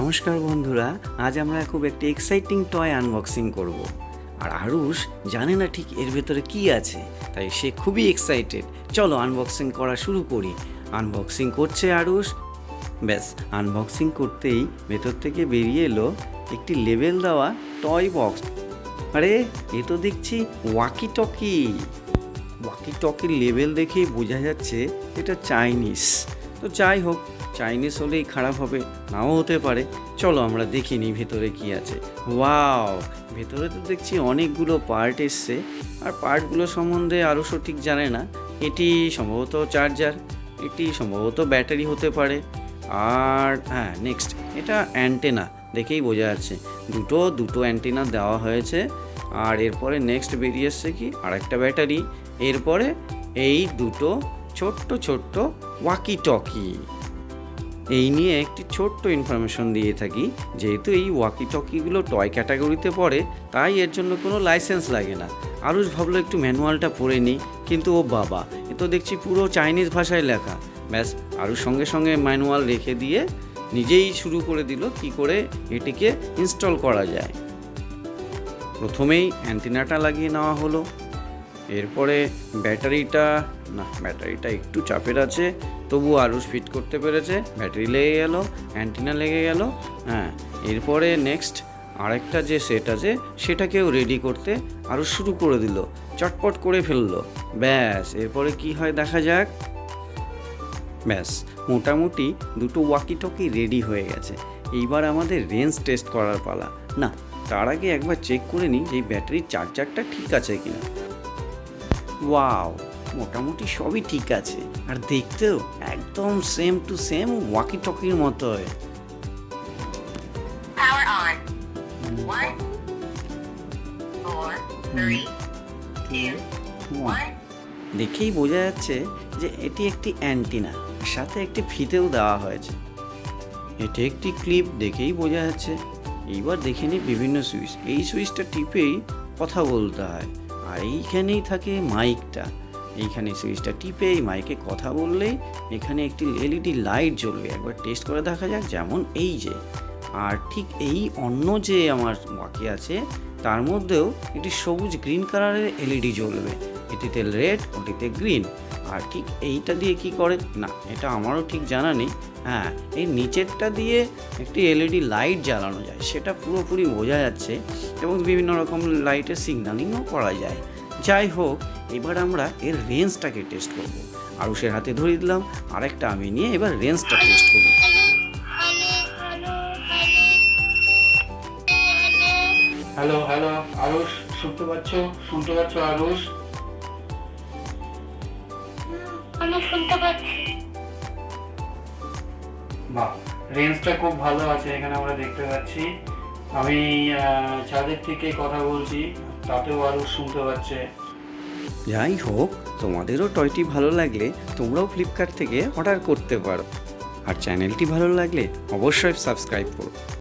নমস্কার বন্ধুরা, আজ আমরা খুব একটি এক্সাইটিং টয় আনবক্সিং করব। আর আরুষ জানে না ঠিক এর ভেতরে কি আছে, তাই সে খুবই এক্সাইটেড। চলো আনবক্সিং করা শুরু করি। আনবক্সিং করছে আরুষ। ব্যাস, আনবক্সিং করতেই ভেতর থেকে বেরিয়ে এলো একটি লেবেল দেওয়া টয় বক্স। আরে এ তো দেখছি ওয়াকি টকি। ওয়াকি টকির লেবেল দেখেই বোঝা যাচ্ছে এটা চাইনিজ। তো যাই হোক, চাইনিজ হলেই খারাপ হবে, নাও হতে পারে। চলো আমরা দেখি নিই ভেতরে কি আছে। ওয়াও, ভেতরে তো দেখছি অনেকগুলো পার্ট এসছে, আর পার্টগুলো সম্বন্ধে আরও সঠিক জানে না। এটি সম্ভবত চার্জার, এটি সম্ভবত ব্যাটারি হতে পারে, আর হ্যাঁ নেক্সট এটা অ্যান্টেনা, দেখেই বোঝা যাচ্ছে দুটো অ্যান্টেনা দেওয়া হয়েছে। আর এরপরে নেক্সট বেরিয়ে এসছে কি আরেকটা ব্যাটারি, এরপরে এই দুটো ছোট্ট ওয়াকি টকি। এই নিয়ে একটি ছোট্ট ইনফরমেশন দিয়ে থাকি, যেহেতু এই ওয়াকি টকিগুলো টয় ক্যাটাগরিতে পড়ে, তাই এর জন্য কোনো লাইসেন্স লাগে না। আরুষ ভাবলো একটু ম্যানুয়ালটা পড়ে নিই, কিন্তু ও বাবা, এ তো দেখছি পুরো চাইনিজ ভাষায় লেখা। ব্যাস, আরুষ সঙ্গে ম্যানুয়াল রেখে দিয়ে নিজেই শুরু করে দিল কি করে এটিকে ইনস্টল করা যায়। প্রথমেই অ্যান্টেনাটা লাগিয়ে নেওয়া হলো, এরপরে ব্যাটারিটা একটু চাপের আছে, তবু আরুষ ফিট করতে পেরেছে। ব্যাটারি লেগে গেল, অ্যান্টেনা লেগে গেল। হ্যাঁ, এরপরে নেক্সট আরেকটা যে সেট আছে সেটাকেও রেডি করতে আরুষ শুরু করে দিল, চটপট করে ফেললো। ব্যাস, এরপরে কি হয় দেখা যাক। ব্যাস, মোটামুটি দুটো ওয়াকি টকি রেডি হয়ে গেছে। এইবার আমাদের রেঞ্জ টেস্ট করার পালা। না, তার আগে একবার চেক করে নিই যে ব্যাটারির চার্জারটা ঠিক আছে কিনা। ওয়াও, মোটামুটি সবই ঠিক আছে, আর দেখতেও একদম সেম টু সেম ওয়াকি টকির মতোই। দেখেই বোঝা যাচ্ছে যে এটি একটি অ্যান্টিনা, সাথে একটি ফিতেও দেওয়া হয়েছে। এটি একটি ক্লিপ, দেখেই বোঝা যাচ্ছে। এইবার দেখে নিই বিভিন্ন সুইচ। এই সুইচটা টিপেই কথা বলতে হয়, আর এইখানেই থাকে মাইকটা। এইখানে সুইচটা টিপে এই মাইকে কথা বললেই এখানে একটি এলইডি লাইট জ্বলবে। একবার টেস্ট করে দেখা যাক, যেমন এই যে। আর ঠিক এই অন্য যে আমার ওয়াকি আছে তার মধ্যেও একটি সবুজ গ্রিন কালারের এলইডি জ্বলবে। এটিতে রেড, ওটিতে গ্রিন। আর ঠিক এইটা দিয়ে কি করে না, এটা আমারও ঠিক জানা নেই। হ্যাঁ, এই নিচেরটা দিয়ে একটি এলইডি লাইট জ্বালানো যায়, সেটা পুরোপুরি বোঝা যাচ্ছে, এবং বিভিন্ন রকম লাইটের সিগন্যালিংও করা যায়। যাই হোক, এবার আমরা এর রেঞ্জটাকে টেস্ট করব। আরুষের হাতে ধরে দিলাম, আরেকটা আমি নিয়ে এবার রেঞ্জটা টেস্ট করব। হ্যালো আরুষ, শুনতে পাচ্ছ আরুষ? আমি শুনতে পাচ্ছি। বাহ, রেঞ্জটা খুব ভালো আছে। এখানে আমরা দেখতে পাচ্ছি, আমি ছাদের থেকে কথা বলছি, তাতেও আরুষ শুনতে পাচ্ছে। যাই হোক, তোমাদেরও টয়টি ভালো লাগলে তোমরাও ফ্লিপকার্ট থেকে অর্ডার করতে পারো। আর চ্যানেলটি ভালো লাগলে অবশ্যই সাবস্ক্রাইব করো।